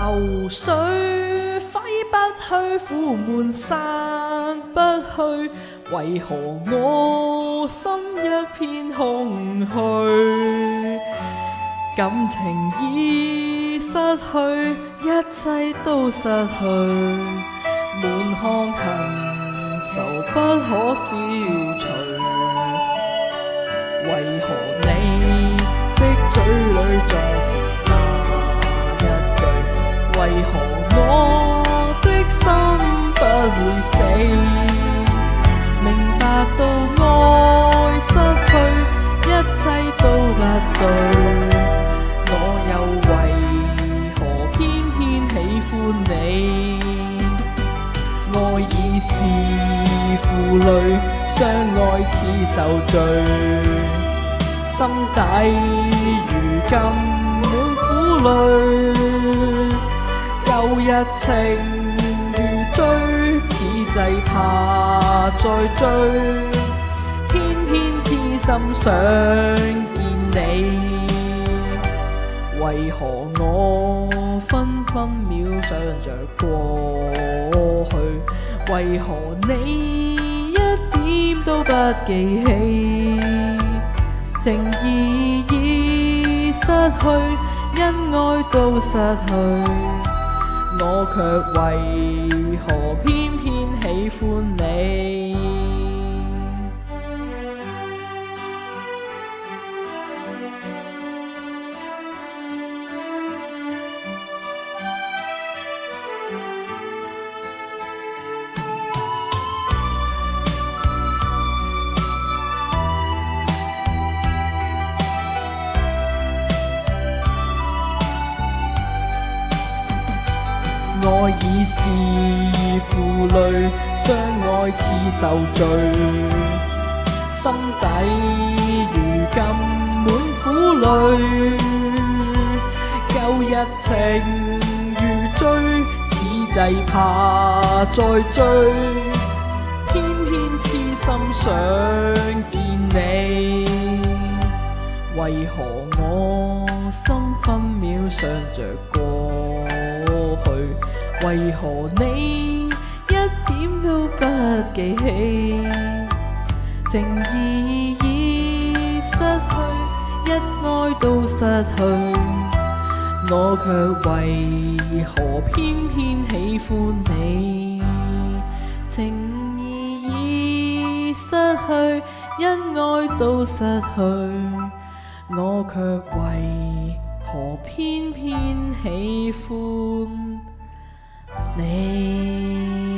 流水揮不去，苦悶散不去，為何我心一片空虛？感情已失去，一切都失去，滿腔恨愁不可消除。為何你的嘴裏總是那一句？為何我的心不會死？明白到愛失去，一切都不對，我又為何偏偏喜歡你？愛已是負累，相愛似受罪，心底如今滿苦淚。舊日情如追，此際怕再追，偏偏痴心想見你。為何我分分秒想着過去？為何你一點都不記起？情義已失去，恩愛都失去，我卻為何偏偏喜歡你？愛已是負累，相愛似受罪，心底如今滿苦淚。舊日情如追，此際怕再追，偏偏痴心想見你。為何我心分秒想着過去？為何你一點都不記起？情義已失去，一愛都失去，我卻為何偏偏喜歡你？情義已失去，一愛都失去，我卻為何偏偏喜歡你？